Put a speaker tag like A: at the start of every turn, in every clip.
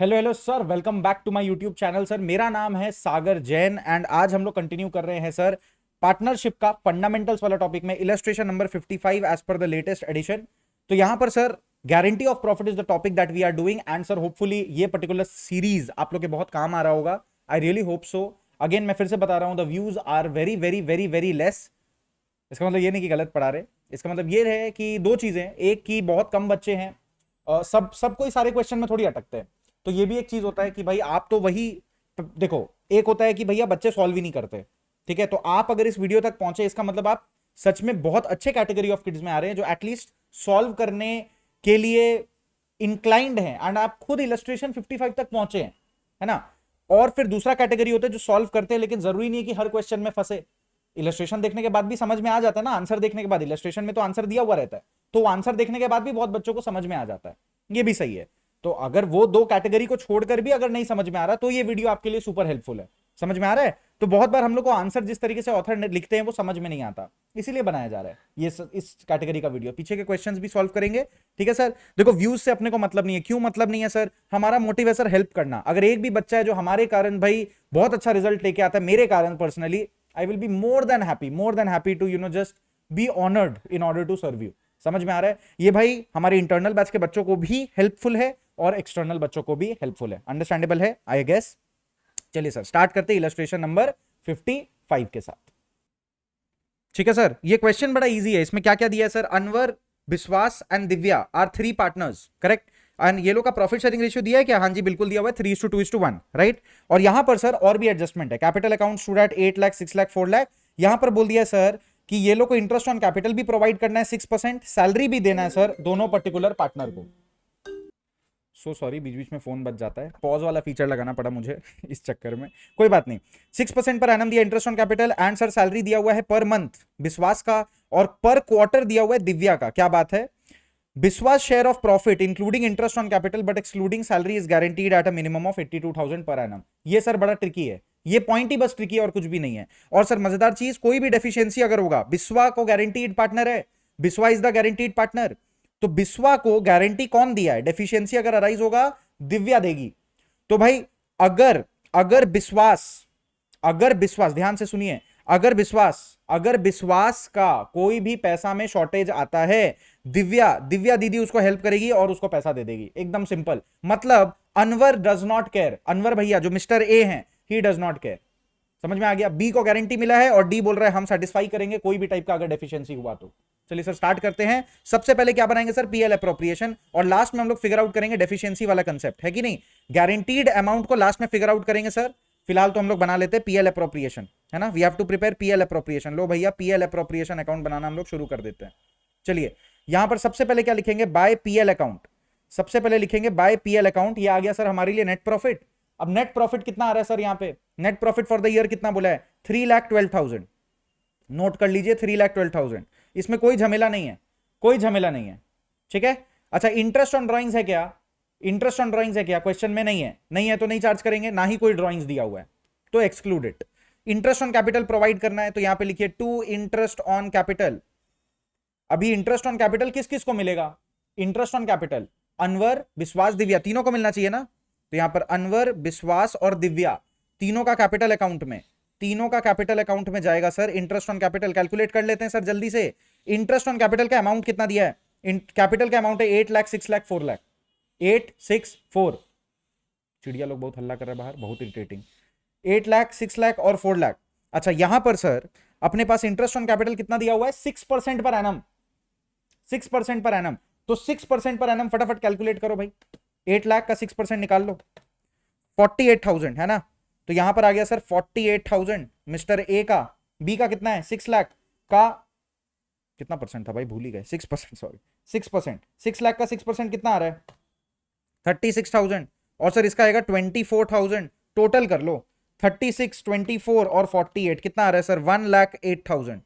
A: Hello hello sir, welcome back to my YouTube channel sir. मेरा नाम है Sagar Jain and आज हम लोग कंटिन्यू कर रहे हैं सर पार्टनरशिप का फंडामेंटल्स वाला टॉपिक में illustration number 55 as per the latest edition. तो यहां पर sir guarantee of profit is the topic that we are doing and sir hopefully ये पर्टिकुलर सीरीज आप लोग के बहुत काम आ रहा होगा। I really hope so. Again मैं फिर से बता रहा हूं, the views are very very very very less. इसका मतलब ये नहीं कि गलत पढ़ा रहे, इसका मतलब ये है कि दो चीजें, एक की बहुत कम बच्चे हैं, सब कोई सारे क्वेश्चन में थोड़ी अटकते हैं। तो ये भी एक चीज होता है कि भाई आप तो वही देखो, एक होता है कि भैया बच्चे सॉल्व ही नहीं करते, ठीक है। तो आप अगर इस वीडियो तक पहुंचे इसका मतलब आप सच में बहुत अच्छे कैटेगरी ऑफ किड्स में आ रहे हैं जो एटलीस्ट सॉल्व करने के लिए इंक्लाइंड हैं एंड आप खुद इलस्ट्रेशन 55 तक पहुंचे हैं, है ना। और फिर दूसरा कैटेगरी होता है जो सॉल्व करते हैं लेकिन जरूरी नहीं है कि हर क्वेश्चन में फंसे। इलस्ट्रेशन देखने के बाद भी समझ में आ जाता है ना, आंसर देखने के बाद। इलस्ट्रेशन में तो आंसर दिया हुआ रहता है, तो आंसर देखने के बाद भी बहुत बच्चों को समझ में आ जाता है, ये भी सही है। तो अगर वो दो कैटेगरी को छोड़कर भी अगर नहीं समझ में आ रहा तो ये वीडियो आपके लिए सुपर हेल्पफुल है। समझ में आ रहा है? तो बहुत बार हम लोग को आंसर जिस तरीके से ऑथर लिखते हैं वो समझ में नहीं आता, इसीलिए बनाया जा रहा है ये इस कैटेगरी का वीडियो। पीछे के क्वेश्चंस भी सॉल्व करेंगे, ठीक है सर। देखो व्यूज से अपने को मतलब नहीं है। क्यों मतलब नहीं है सर? हमारा मोटिव है सर हेल्प करना। अगर एक भी बच्चा है जो हमारे कारण भाई बहुत अच्छा रिजल्ट लेके आता है, मेरे कारण personally, I will be more than happy to just be honoured in order to serve you. समझ में आ रहा है? ये भाई हमारे इंटरनल बैच के बच्चों को भी हेल्पफुल है और एक्सटर्नल बच्चों को भी हेल्पफुल है। अंडरस्टैंडेबल है आई गेस। चलिए सर स्टार्ट करते हैं इलस्ट्रेशन नंबर 55 के साथ। ठीक है सर, ये क्वेश्चन बड़ा इजी है। इसमें क्या क्या दिया है sir? Anwar, Vishwas and Divya are three partners, correct. And ये लोग का प्रॉफिट शेयरिंग रेशियो दिया है क्या? हाँ जी बिल्कुल दिया हुआ है, 3:2:1, राइट। और यहां पर सर और भी एडजस्टमेंट है। Capital account stood at 8 lakh, 6 lakh, 4 lakh. यहां पर बोल दिया सर कि ये लोग को इंटरेस्ट ऑन कैपिटल भी प्रोवाइड करना है 6%, सैलरी भी देना है सर दोनों पर्टिकुलर पार्टनर को। सो सॉरी, बीच बीच में फोन बज जाता है, पॉज वाला फीचर लगाना पड़ा मुझे इस चक्कर में, कोई बात नहीं। 6% पर एनम दिया interest on capital and sir salary दिया हुआ है पर मंथ विश्वास का और पर क्वार्टर दिया हुआ है दिव्या का। क्या बात है? विश्वास share of profit including interest on capital but excluding salary is guaranteed at a minimum of 82,000 per annum. ये सर बड़ा ट्रिकी है, ये पॉइंट ही बस ट्रिकी है और कुछ भी नहीं है। और सर मजेदार चीज, कोई भी डेफिशिएंसी अगर होगा, बिस्वा को गारंटीड पार्टनर है, Biswa is the guaranteed partner. तो बिस्वा को गारंटी कौन दिया है? डेफिशिएंसी अगर अराइज होगा दिव्या देगी। तो भाई अगर अगर विश्वास अगर विश्वास ध्यान से सुनिए, अगर विश्वास का कोई भी पैसा में शॉर्टेज आता है, दिव्या दीदी उसको हेल्प करेगी और उसको पैसा दे देगी। एकदम सिंपल। मतलब Anwar does not care, Anwar भैया जो मिस्टर ए हैं, ही डज नॉट केयर। समझ में आ गया? बी को गारंटी मिला है और डी बोल रहा है हम सेटिस्फाई करेंगे कोई भी टाइप का अगर डेफिशिएंसी हुआ तो। चलिए सर स्टार्ट करते हैं। सबसे पहले क्या बनाएंगे सर? पीएल अप्रोप्रिएशन, और लास्ट में हम लोग फिगर आउट करेंगे डेफिशिएंसी वाला कंसेप्ट, है कि नहीं। गारंटीड अमाउंट को लास्ट में फिगर आउट करेंगे सर। फिलहाल तो हम लोग बना लेते हैं पीएल अप्रोप्रिएशन, है ना। We have to prepare PL appropriation. लो भैया पीएल अप्रोप्रिएशन अकाउंट बनाना हम लोग शुरू कर देते हैं। चलिए यहां पर सबसे पहले क्या लिखेंगे? By PL account. सबसे पहले लिखेंगे बाय पीएल अकाउंट। ये आ गया सर हमारे लिए नेट प्रॉफिट। अब नेट प्रॉफिट कितना आ रहा है सर? यहां पे net profit for the year कितना बोला है? 3,12,000। नोट कर लीजिए 3,12,000। इसमें कोई झमेला नहीं है, कोई झमेला नहीं है, ठीक है। अच्छा इंटरेस्ट ऑन ड्रॉइंग्स है क्या? इंटरेस्ट ऑन ड्रॉइंग्स है क्या? क्वेश्चन में नहीं है, नहीं है तो नहीं चार्ज करेंगे, ना ही कोई ड्रॉइंग्स दिया हुआ है तो exclude it. Interest on capital provide करना है तो यहां पे लिखिए टू इंटरेस्ट ऑन कैपिटल। अभी इंटरेस्ट ऑन कैपिटल किस किस को मिलेगा? इंटरेस्ट ऑन कैपिटल अनवर, विश्वास, दिव्या, तीनों को मिलना चाहिए ना। तो यहां पर अनवर, विश्वास और दिव्या तीनों का कैपिटल अकाउंट में, तीनों का कैपिटल अकाउंट में जाएगा sir interest on capital. Calculate कर लेते हैं सर जल्दी से। इंटरेस्ट ऑन कैपिटल का अमाउंट कितना दिया है? कैपिटल का अमाउंट है 8 लाख, 6 लाख, 4 लाख। 8, 6, 4। चिड़िया लोग बहुत हल्ला कर रहे हैं बाहर, बहुत इरिटेटिंग। 8 लाख, 6 लाख और 4 लाख। अच्छा यहां पर सर अपने पास इंटरेस्ट ऑन कैपिटल कितना दिया हुआ है? 6% पर एनम, 6% पर एनम। तो 6% पर एनम फटाफट कैलकुलेट करो भाई। 8 लाख का 6% निकाल लो, 48,000 है ना। तो यहां पर आ गया सर 48,000 मिस्टर ए का। बी का कितना है? 6 लाख का कितना परसेंट था भाई, भूल ही गए। 6%, सॉरी 6%। 6 लाख का 6% कितना आ रहा है? 36,000। और सर इसका आएगा 24,000। टोटल कर लो 36, 24 और 48 कितना आ रहा है सर? 1,08,000।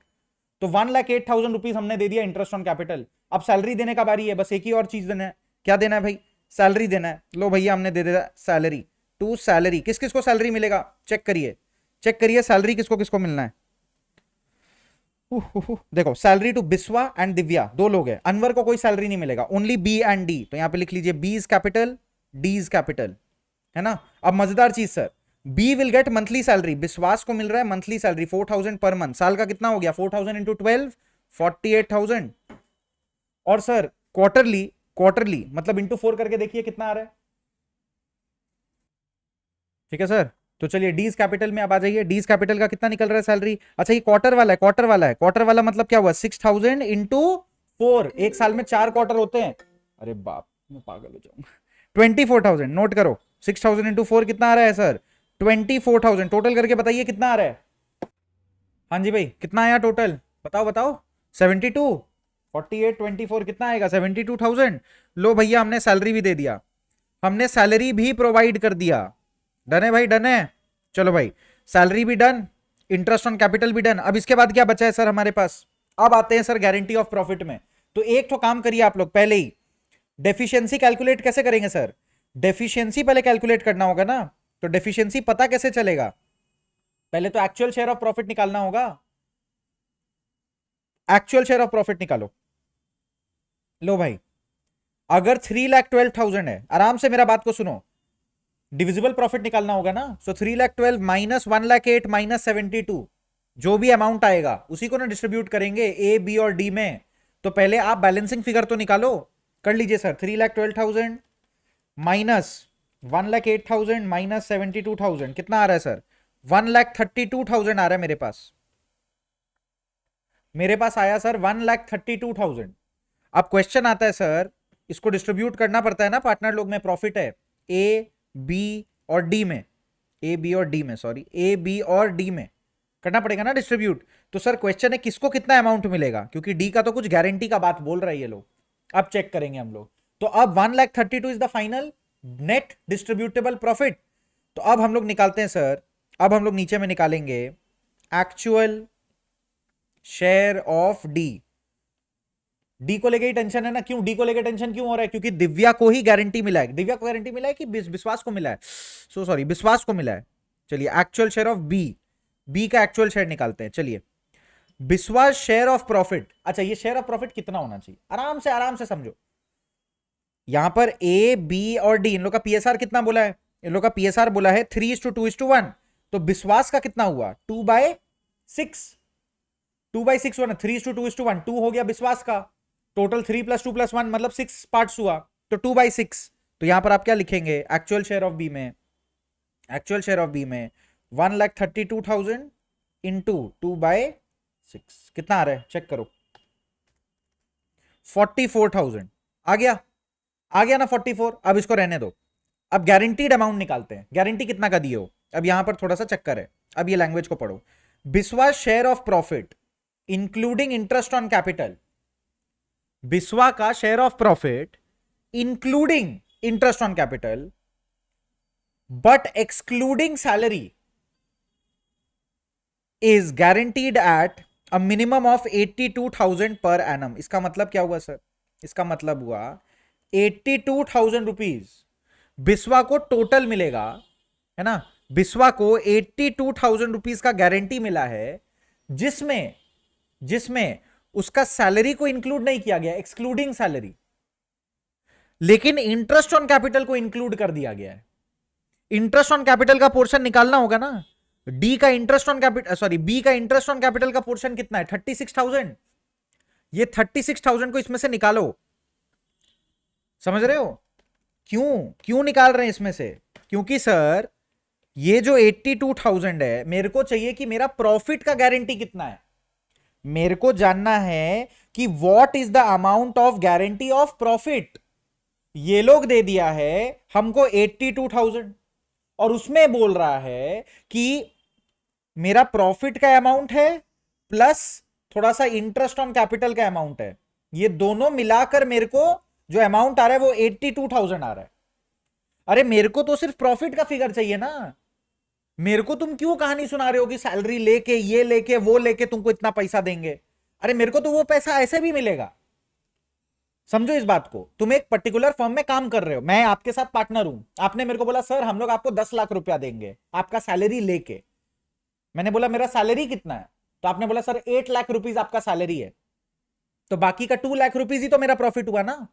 A: तो 1,08,000 रुपीज हमने दे दिया इंटरेस्ट ऑन कैपिटल। अब सैलरी देने का बारी है, बस एक ही और चीज देना है। क्या देना है भाई? सैलरी देना है। लो भैया हमने दे दिया सैलरी टू सैलरी। किस किस को सैलरी मिलेगा? चेक करिए, चेक करिए सैलरी किसको किसको मिलना है। देखो salary to Biswa and Divya, दो लोग हैं। अनवर को कोई सैलरी नहीं मिलेगा, ओनली बी एंड डी। तो यहां पे लिख लीजिए B is capital, D is capital. है ना। अब मजेदार चीज sir, B will get monthly salary, Vishwas को मिल रहा है मंथली सैलरी 4000 पर मंथ, साल का कितना हो गया 4000 इंटू 12 48,000। और सर क्वार्टरली, क्वार्टरली मतलब इंटू 4 करके देखिए कितना आ रहा है। ठीक है सर, तो चलिए डीज कैपिटल में अब आ जाइए, डीज कैपिटल का कितना निकल रहा है सैलरी। अच्छा ये क्वार्टर वाला है, क्वार्टर वाला है, क्वार्टर वाला मतलब क्या हुआ 6000 इंटू 4, एक साल में 4 क्वार्टर होते हैं। अरे बाप मैं पागल हो जाऊंगा। 24,000 नोट करो, 6000 इंटू 4 कितना आ रहा है सर 24,000। टोटल करके बताइए कितना आ रहा है। हाँ जी भाई कितना आया टोटल, बताओ बताओ। 72, 48 24 कितना आएगा 72,000। लो भैया हमने सैलरी भी दे दिया, हमने सैलरी भी प्रोवाइड कर दिया। डन है भाई, डन है। चलो भाई सैलरी भी डन, इंटरेस्ट ऑन कैपिटल भी डन। अब इसके बाद क्या बचा है सर हमारे पास, अब आते हैं सर गारंटी ऑफ प्रॉफिट में। तो एक तो काम करिए आप लोग पहले ही, डेफिशिएंसी कैलकुलेट कैसे करेंगे सर, डेफिशिएंसी पहले कैलकुलेट करना होगा ना। तो डेफिशिएंसी पता कैसे चलेगा, पहले तो एक्चुअल शेयर ऑफ प्रॉफिट निकालना होगा। एक्चुअल शेयर ऑफ प्रॉफिट निकालो। लो भाई अगर 3,12,000 है, आराम से मेरा बात को सुनो, डिविजिबल प्रॉफिट निकालना होगा ना। सो 3,12,000 माइनस 1,08,000 माइनस 72, जो भी अमाउंट आएगा उसी को ना डिस्ट्रीब्यूट करेंगे ए बी और डी में। तो पहले आप बैलेंसिंग फिगर तो निकालो, कर लीजिए सर। 3,12,000 माइनस 1,08,000 माइनस 72,000 कितना आ रहा है सर 1,32,000 आ रहा है मेरे पास। मेरे पास आया सर 1,32,000। अब क्वेश्चन आता है सर, इसको डिस्ट्रीब्यूट करना पड़ता है ना पार्टनर लोग में, प्रॉफिट है ए बी और डी में, ए बी और डी में, सॉरी ए बी और डी में करना पड़ेगा ना डिस्ट्रीब्यूट। तो सर क्वेश्चन है किसको कितना अमाउंट मिलेगा, क्योंकि डी का तो कुछ गारंटी का बात बोल रहा है ये लोग। अब चेक करेंगे हम लोग। तो अब 1,32,000 is the final net distributable profit. तो अब हम लोग निकालते हैं सर, अब हम लोग नीचे में निकालेंगे actual share of D. D को लेके ही टेंशन है ना, क्यों डी को लेके टेंशन क्यों हो रहा है, क्योंकि दिव्या को ही गारंटी मिला है। दिव्या को गारंटी मिला है कि विश्वास को मिला है, सो सॉरी विश्वास को मिला है। चलिए actual share of B, B का एक्चुअल शेयर निकालते हैं। चलिए विश्वास शेयर ऑफ प्रॉफिट, अच्छा ये शेयर ऑफ प्रॉफिट कितना होना चाहिए, आराम से समझो। यहां पर ए बी और डी इन लोग का पीएसआर कितना बोला है, इन लोग का पीएसआर बोला है 3:2:1। तो विश्वास का कितना हुआ 2/6, 2/6 हुआ ना, 3:2:1, 2 हो गया विश्वास का। टोटल 3 + 2 + 1 मतलब 6 पार्ट्स हुआ, तो 2/6। तो यहां पर आप क्या लिखेंगे एक्चुअल शेयर ऑफ बी में, एक्चुअल शेयर ऑफ बी में 1,32,000 इंटू 2/6 कितना आ रहा है चेक करो 44,000 आ गया, आ गया ना 44। अब इसको रहने दो, अब गारंटीड अमाउंट निकालते हैं। गारंटी कितना का दिए हो, अब यहां पर थोड़ा सा चक्कर है, अब ये लैंग्वेज को पढ़ो। Biswa share of profit including interest on capital, Biswa का share of profit including interest on capital but excluding salary is guaranteed at a minimum of 82,000 per annum. इसका मतलब क्या हुआ सर, इसका मतलब हुआ 82,000 रुपीज बिस्वा को टोटल मिलेगा, है ना। बिस्वा को 82,000 रुपीज का गारंटी मिला है, जिसमें जिसमें उसका सैलरी को इंक्लूड नहीं किया गया, एक्सक्लूडिंग सैलरी, लेकिन इंटरेस्ट ऑन कैपिटल को इंक्लूड कर दिया गया है। इंटरेस्ट ऑन कैपिटल का पोर्शन निकालना होगा ना, डी का interest on capital, sorry B का इंटरेस्ट ऑन कैपिटल का पोर्शन कितना है 36,000। ये 36,000 को इसमें से निकालो, समझ रहे हो क्यों क्यों निकाल रहे हैं इसमें से, क्योंकि सर ये जो 82,000 है मेरे को चाहिए कि मेरा प्रॉफिट का गारंटी कितना है, मेरे को जानना है कि what is the amount of guarantee of profit. ये लोग दे दिया है हमको 82,000 और उसमें बोल रहा है कि मेरा प्रॉफिट का अमाउंट है प्लस थोड़ा सा इंटरेस्ट ऑन कैपिटल का अमाउंट है, ये दोनों मिलाकर मेरे को जो अमाउंट आ रहा है वो 82,000 आ रहा है। अरे मेरे को तो सिर्फ प्रॉफिट का फिगर चाहिए ना, मेरे को तुम क्यों कहानी सुना रहे हो कि सैलरी लेके ये लेके वो लेके तुमको इतना पैसा देंगे। अरे मेरे को तो वो पैसा ऐसे भी मिलेगा, समझो इस बात को। तुम एक पर्टिकुलर फर्म में काम कर रहे हो, मैं आपके साथ पार्टनर हूं, आपने मेरे को बोला सर हम लोग आपको 10 लाख रुपया देंगे आपका सैलरी लेके। मैंने बोला मेरा सैलरी कितना है, तो आपने बोला सर 8 लाख रुपीज आपका सैलरी है, तो बाकी का 2 लाख रुपीज ही तो मेरा प्रॉफिट हुआ ना।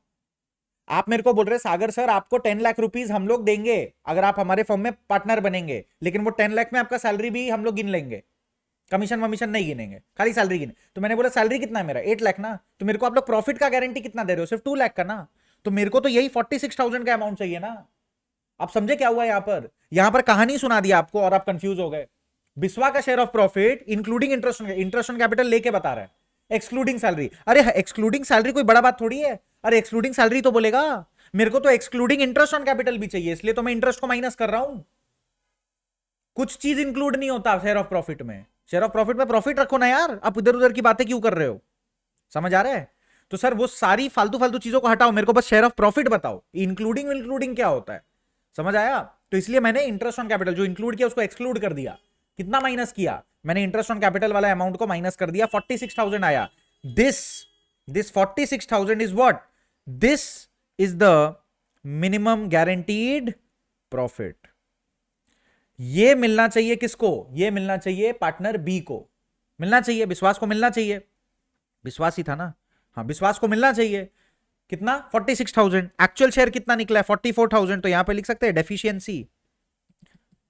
A: आप मेरे को बोल रहे सागर सर आपको 10 लाख रुपीज हम लोग देंगे अगर आप हमारे फर्म में पार्टनर बनेंगे, लेकिन वो 10 लाख में आपका सैलरी भी हम लोग गिन लेंगे, कमीशन वमीशन नहीं गिनेंगे, खाली सैलरी गिने। तो मैंने बोला सैलरी कितना है मेरा 8 लाख ना, तो मेरे को आप लोग प्रॉफिट का गारंटी कितना दे रहे हो, सिर्फ 2 लाख का ना, तो मेरे को तो यही 46,000 का अमाउंट चाहिए ना। आप समझे क्या हुआ यहां पर कहानी सुना दिया आपको और आप कंफ्यूज हो गए। बिस्वा का share of profit including interest on capital लेके बता रहा है, एक्सक्लूडिंग सैलरी। अरे एक्सक्लूडिंग सैलरी कोई बड़ा बात थोड़ी है, अरे एक्सक्लूडिंग सैलरी तो बोलेगा, मेरे को तो एक्सक्लूडिंग इंटरेस्ट ऑन कैपिटल भी चाहिए, इसलिए तो मैं इंटरेस्ट को माइनस कर रहा हूं। कुछ चीज इंक्लूड नहीं होता शेयर ऑफ प्रॉफिट में, शेयर ऑफ प्रॉफिट में प्रॉफिट रखो ना यार, आप इधर उधर की बातें क्यों कर रहे हो, समझ आ रहा है। तो सर वो सारी फालतू फालतू चीजों को हटाओ, मेरे को बस शेयर ऑफ प्रॉफिट बताओ, इंक्लूडिंग इंक्लूडिंग क्या होता है, समझ आया। तो इसलिए मैंने इंटरेस्ट ऑन कैपिटल जो इंक्लूड किया उसको एक्सक्लूड कर दिया। कितना माइनस किया मैंने, इंटरेस्ट ऑन कैपिटल वाला अमाउंट को माइनस कर दिया, 46,000 आया। This 46,000 is what, this is the minimum guaranteed profit. ये मिलना चाहिए किसको, ये मिलना चाहिए पार्टनर बी को, मिलना चाहिए, विश्वास को मिलना चाहिए, विश्वास ही था ना, हाँ विश्वास को मिलना चाहिए। कितना 46,000, एक्चुअल शेयर कितना निकला है 44,000, तो यहां पे लिख सकते हैं डेफिशिएंसी,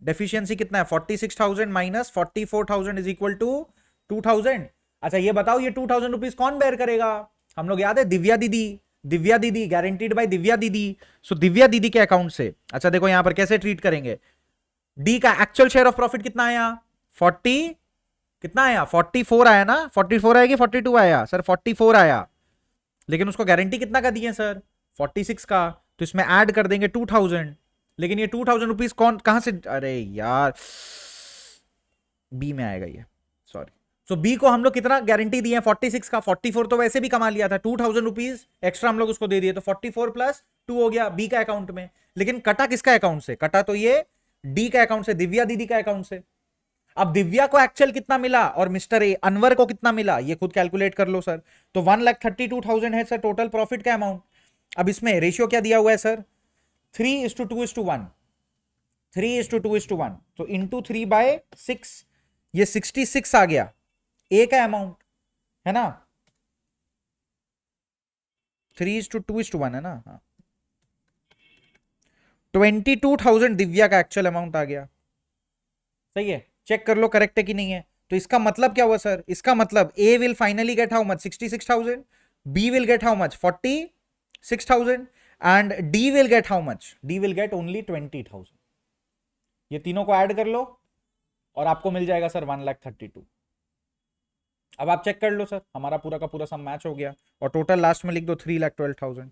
A: डेफिशिएंसी कितना है 46,000 माइनस 44,000 इज इक्वल टू 2,000। अच्छा ये बताओ ये 2,000 रुपीज कौन बेयर करेगा, हम लोग याद है दिव्या दीदी, दिव्या दीदी गारंटीड बाय दिव्या दीदी। सो दिव्या दीदी के अकाउंट से, अच्छा देखो यहां पर कैसे ट्रीट करेंगे, डी का एक्चुअल शेयर ऑफ प्रॉफिट कितना आया 40, कितना आया 44 आया ना, 44 आया कि 42 आया सर, 44 आया, लेकिन उसको गारंटी कितना का दिए सर 46 का, तो इसमें ऐड कर देंगे 2,000, लेकिन ये 2,000 रुपीज कौन कहां से, अरे यार बी में आएगा ये, सॉरी। सो बी को हम लोग कितना गारंटी दिए 46 का, 44 तो वैसे भी कमा लिया था, 2,000 रुपीज एक्स्ट्रा हम लोग उसको दे दिए, तो 44 प्लस 2 हो गया बी का अकाउंट में। लेकिन कटा किसका अकाउंट से, कटा तो ये डी का अकाउंट से, दिव्या दीदी का अकाउंट से। अब दिव्या को एक्चुअल कितना मिला और मिस्टर ए अनवर को कितना मिला ये खुद कैलकुलेट कर लो सर। तो 1,32,000 है सर टोटल प्रॉफिट का अमाउंट। अब इसमें रेशियो क्या दिया हुआ है सर 3:2:1, 3:2:1, तो इंटू 3/6, ये 66 आ गया ए का अमाउंट है ना, 3:2:1 है ना, हाँ 22,000 दिव्या का एक्चुअल अमाउंट आ गया, सही है, चेक कर लो करेक्ट है कि नहीं है। तो इसका मतलब क्या हुआ सर, इसका मतलब A will finally get how much 66,000, B will get how much 46,000 and D will get how much, D will get only 20,000। ये तीनों को ऐड कर लो और आपको मिल जाएगा सर 1,32,000। अब आप चेक कर लो सर हमारा पूरा का पूरा सम मैच हो गया, और टोटल लास्ट में लिख दो 3,12,000।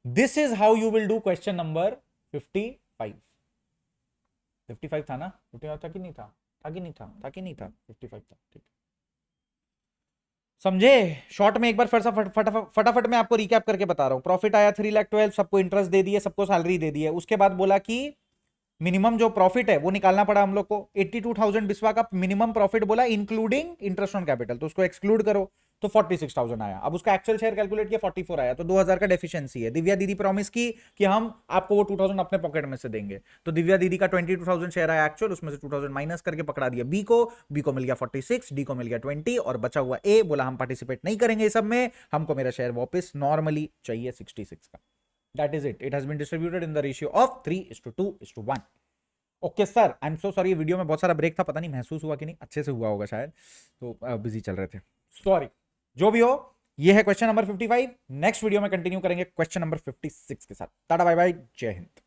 A: This is how you will do question number 55। 55 था ना, 55 था कि नहीं था, था कि नहीं था, था कि नहीं था, 55 था, ठीक। समझे, शॉर्ट में एक बार फटाफट मैं आपको रिकैप करके बता रहा हूं। प्रॉफिट आया 3,12,000, सबको इंटरेस्ट दे दिए, सबको सैलरी दे दी है। उसके बाद बोला कि मिनिमम जो प्रॉफिट है वो निकालना पड़ा हम लोग को, 82,000 बिस्वा का मिनिमम प्रॉफिट बोला इंक्लूडिंग इंटरेस्ट ऑन कैपिटल, तो उसको एक्सक्लूड करो तो 46,000 आया। अब उसका एक्चुअल शेयर कैलकुलेट किया 44 आया, तो 2,000 का डेफिशिएंसी है। दिव्या दीदी प्रॉमिस की कि हम आपको वो 2,000 अपने पॉकेट में से देंगे, तो दिव्या दीदी का 22,000 शेयर आया एक्चुअल, उसमें से 2,000 माइनस करके पकड़ा दिया बी को मिल गया 46, डी को मिल गया 20, और बचा हुआ ए बोला हम पार्टिसिपेट नहीं करेंगे सब में, हमको मेरा शेयर वापस नॉर्मली चाहिए 66 का। That is it, it has been distributed in the ratio of 3:2:1। Okay sir, I am so sorry, video में बहुत सारा ब्रेक था, पता नहीं महसूस हुआ कि नहीं, अच्छे से हुआ होगा शायद, तो बिजी चल रहे थे, सॉरी। जो भी हो, ये है क्वेश्चन नंबर 55। नेक्स्ट वीडियो में कंटिन्यू करेंगे क्वेश्चन नंबर 56 के साथ। टाटा बाय बाय, जय हिंद।